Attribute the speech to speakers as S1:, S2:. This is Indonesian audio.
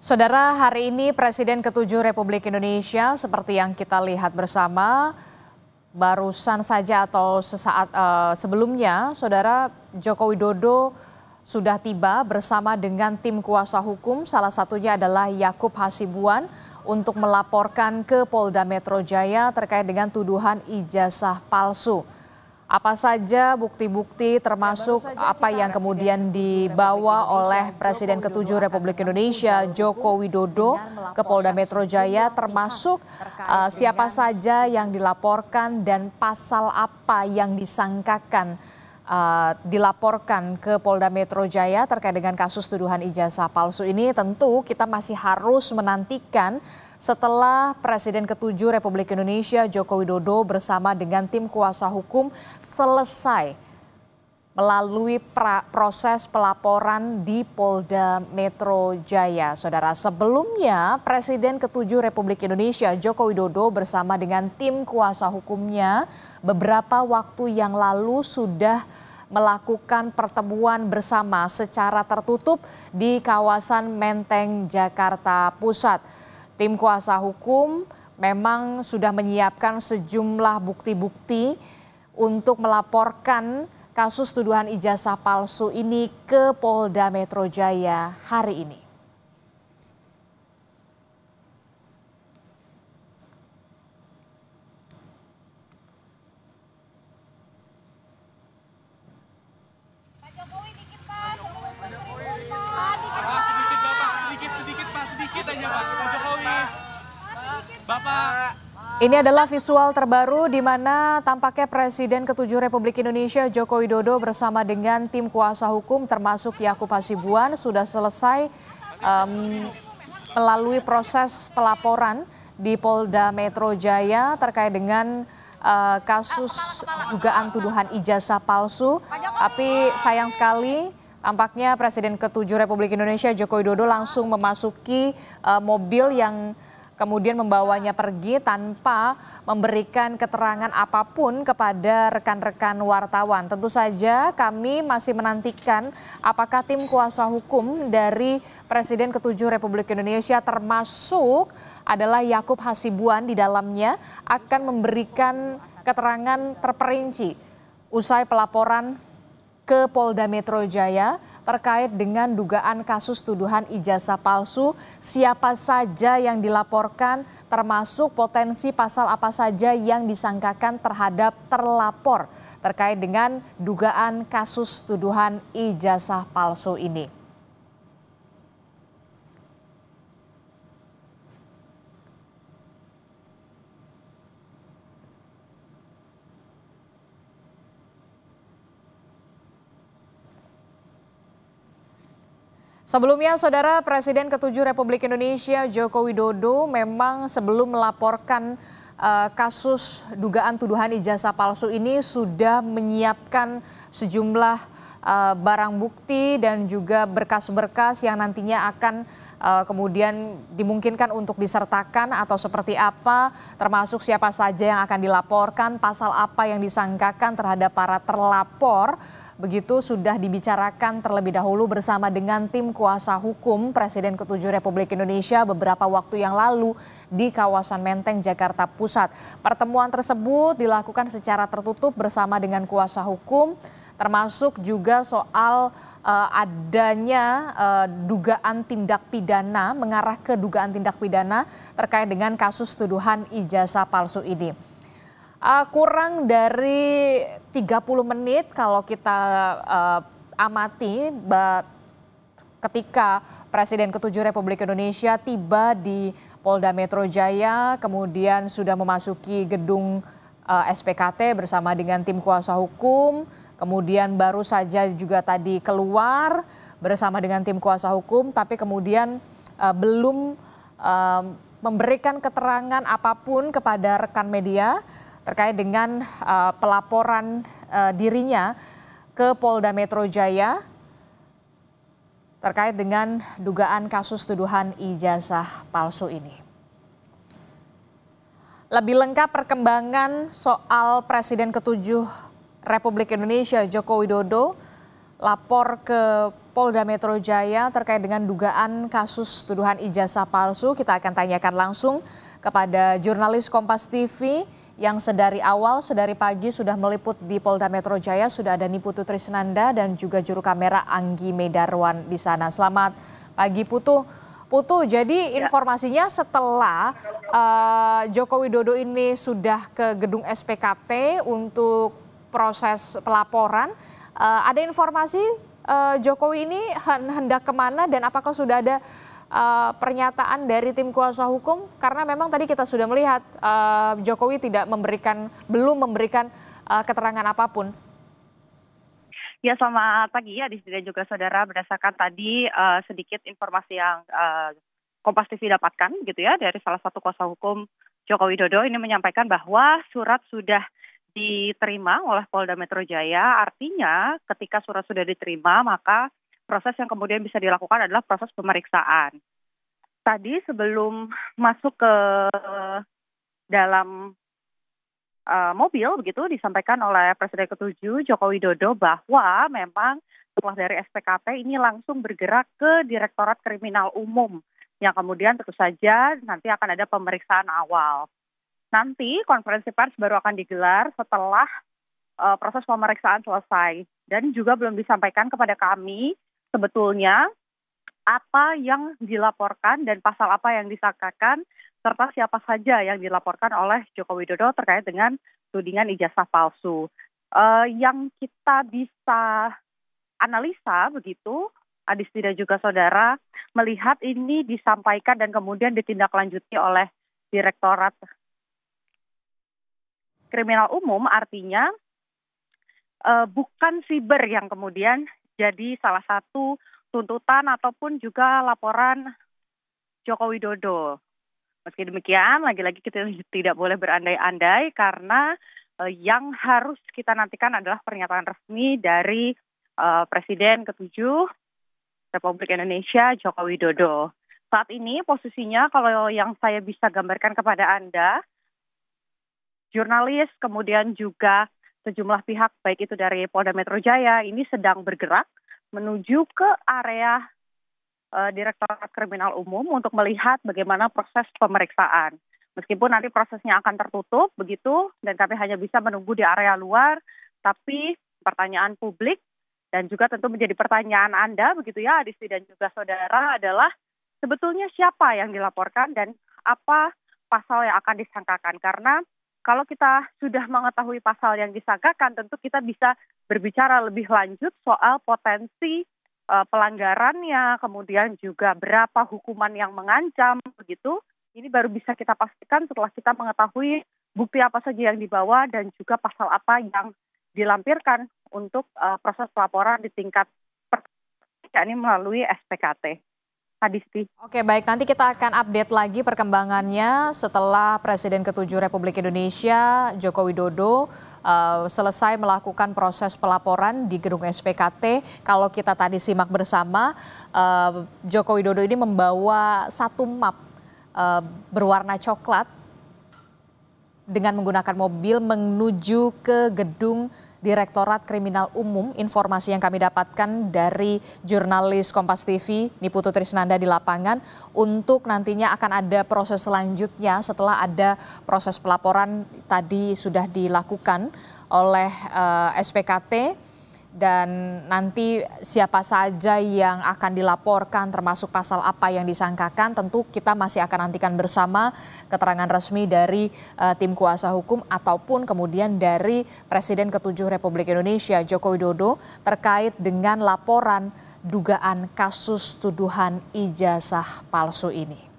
S1: Saudara, hari ini Presiden ke-7 Republik Indonesia seperti yang kita lihat bersama barusan saja atau sesaat sebelumnya, Saudara Joko Widodo sudah tiba bersama dengan tim kuasa hukum, salah satunya adalah Yakub Hasibuan untuk melaporkan ke Polda Metro Jaya terkait dengan tuduhan ijazah palsu. Apa saja bukti-bukti termasuk apa yang kemudian dibawa oleh Presiden ke-7 Republik Indonesia Joko Widodo ke Polda Metro Jaya, termasuk siapa saja yang dilaporkan dan pasal apa yang disangkakan dilaporkan ke Polda Metro Jaya terkait dengan kasus tuduhan ijazah palsu ini. Tentu kita masih harus menantikan setelah Presiden ke-7 Republik Indonesia Joko Widodo bersama dengan tim kuasa hukum selesai melalui proses pelaporan di Polda Metro Jaya. Saudara, sebelumnya Presiden ke-7 Republik Indonesia Joko Widodo bersama dengan tim kuasa hukumnya beberapa waktu yang lalu sudah melakukan pertemuan bersama secara tertutup di kawasan Menteng, Jakarta Pusat. Tim kuasa hukum memang sudah menyiapkan sejumlah bukti-bukti untuk melaporkan kasus tuduhan ijazah palsu ini ke Polda Metro Jaya hari ini.
S2: Pak Jokowi dikit Pak, sebelum menteri Pak.
S3: Sedikit Pak, sedikit aja Pak Jokowi. Bapak.
S1: Ini adalah visual terbaru di mana tampaknya Presiden ke-7 Republik Indonesia Joko Widodo bersama dengan tim kuasa hukum termasuk Yakub Hasibuan sudah selesai melalui proses pelaporan di Polda Metro Jaya terkait dengan kasus dugaan tuduhan ijazah palsu. Tapi sayang sekali tampaknya Presiden ke-7 Republik Indonesia Joko Widodo langsung memasuki mobil yang kemudian membawanya pergi tanpa memberikan keterangan apapun kepada rekan-rekan wartawan. Tentu saja kami masih menantikan apakah tim kuasa hukum dari Presiden ke-7 Republik Indonesia termasuk adalah Yakub Hasibuan di dalamnya akan memberikan keterangan terperinci usai pelaporan ke Polda Metro Jaya terkait dengan dugaan kasus tuduhan ijazah palsu, siapa saja yang dilaporkan termasuk potensi pasal apa saja yang disangkakan terhadap terlapor terkait dengan dugaan kasus tuduhan ijazah palsu ini. Sebelumnya, Saudara, Presiden ke-7 Republik Indonesia Joko Widodo memang sebelum melaporkan kasus dugaan tuduhan ijazah palsu ini sudah menyiapkan sejumlah barang bukti dan juga berkas-berkas yang nantinya akan kemudian dimungkinkan untuk disertakan atau seperti apa, termasuk siapa saja yang akan dilaporkan, pasal apa yang disangkakan terhadap para terlapor. Begitu sudah dibicarakan terlebih dahulu bersama dengan tim kuasa hukum Presiden ke-7 Republik Indonesia beberapa waktu yang lalu di kawasan Menteng, Jakarta Pusat. Pertemuan tersebut dilakukan secara tertutup bersama dengan kuasa hukum, termasuk juga soal adanya dugaan tindak pidana, mengarah ke dugaan tindak pidana terkait dengan kasus tuduhan ijazah palsu ini. Kurang dari 30 menit kalau kita amati ketika Presiden ke-7 Republik Indonesia tiba di Polda Metro Jaya, kemudian sudah memasuki gedung SPKT bersama dengan tim kuasa hukum, kemudian baru saja juga tadi keluar bersama dengan tim kuasa hukum, tapi kemudian belum memberikan keterangan apapun kepada rekan media terkait dengan pelaporan dirinya ke Polda Metro Jaya terkait dengan dugaan kasus tuduhan ijazah palsu ini. Lebih lengkap perkembangan soal Presiden ke-7 Republik Indonesia Joko Widodo lapor ke Polda Metro Jaya terkait dengan dugaan kasus tuduhan ijazah palsu. Kita akan tanyakan langsung kepada jurnalis Kompas TV yang sedari pagi sudah meliput di Polda Metro Jaya. Sudah ada Niputu Trisnanda dan juga juru kamera Anggi Medarwan di sana. Selamat pagi Putu. Putu, jadi informasinya setelah Joko Widodo ini sudah ke gedung SPKT untuk proses pelaporan, ada informasi Jokowi ini hendak kemana dan apakah sudah ada pernyataan dari tim kuasa hukum? Karena memang tadi kita sudah melihat Jokowi belum memberikan keterangan apapun.
S4: Ya, selamat pagi ya dan juga saudara. Berdasarkan tadi sedikit informasi yang Kompas TV dapatkan gitu ya dari salah satu kuasa hukum Joko Widodo ini menyampaikan bahwa surat sudah diterima oleh Polda Metro Jaya. Artinya ketika surat sudah diterima maka proses yang kemudian bisa dilakukan adalah proses pemeriksaan. Tadi sebelum masuk ke dalam mobil begitu disampaikan oleh Presiden ke-7 Joko Widodo bahwa memang setelah dari SPKT ini langsung bergerak ke Direktorat Kriminal Umum yang kemudian tentu saja nanti akan ada pemeriksaan awal. Nanti konferensi pers baru akan digelar setelah proses pemeriksaan selesai. Dan juga belum disampaikan kepada kami sebetulnya apa yang dilaporkan dan pasal apa yang disangkakan serta siapa saja yang dilaporkan oleh Joko Widodo terkait dengan tudingan ijazah palsu. Yang kita bisa analisa begitu, Adisti dan juga saudara, melihat ini disampaikan dan kemudian ditindaklanjuti oleh Direktorat Kriminal Umum, artinya bukan siber yang kemudian jadi salah satu tuntutan ataupun juga laporan Joko Widodo. Meski demikian, lagi-lagi kita tidak boleh berandai-andai karena yang harus kita nantikan adalah pernyataan resmi dari Presiden ke-7 Republik Indonesia Joko Widodo. Saat ini posisinya kalau yang saya bisa gambarkan kepada Anda, jurnalis, kemudian juga sejumlah pihak, baik itu dari Polda Metro Jaya, ini sedang bergerak menuju ke area Direktorat Kriminal Umum untuk melihat bagaimana proses pemeriksaan. Meskipun nanti prosesnya akan tertutup, begitu, dan kami hanya bisa menunggu di area luar, tapi pertanyaan publik dan juga tentu menjadi pertanyaan Anda, begitu ya, Adisti dan juga saudara, adalah sebetulnya siapa yang dilaporkan dan apa pasal yang akan disangkakan. Karena kalau kita sudah mengetahui pasal yang disangkakan, tentu kita bisa berbicara lebih lanjut soal potensi pelanggarannya, kemudian juga berapa hukuman yang mengancam, begitu. Ini baru bisa kita pastikan setelah kita mengetahui bukti apa saja yang dibawa dan juga pasal apa yang dilampirkan untuk proses pelaporan di tingkat ini melalui SPKT. Adisti. Oke, baik, nanti kita akan update lagi perkembangannya setelah Presiden ke-7 Republik Indonesia Joko Widodo selesai melakukan proses pelaporan di gedung SPKT. Kalau kita tadi simak bersama, Joko Widodo ini membawa satu map berwarna coklat dengan menggunakan mobil menuju ke gedung Direktorat Kriminal Umum. Informasi yang kami dapatkan dari jurnalis Kompas TV Niputu Trisnanda di lapangan, untuk nantinya akan ada proses selanjutnya setelah ada proses pelaporan tadi sudah dilakukan oleh SPKT. Dan nanti siapa saja yang akan dilaporkan termasuk pasal apa yang disangkakan, tentu kita masih akan nantikan bersama keterangan resmi dari tim kuasa hukum ataupun kemudian dari Presiden ke-7 Republik Indonesia Joko Widodo terkait dengan laporan dugaan kasus tuduhan ijazah palsu ini.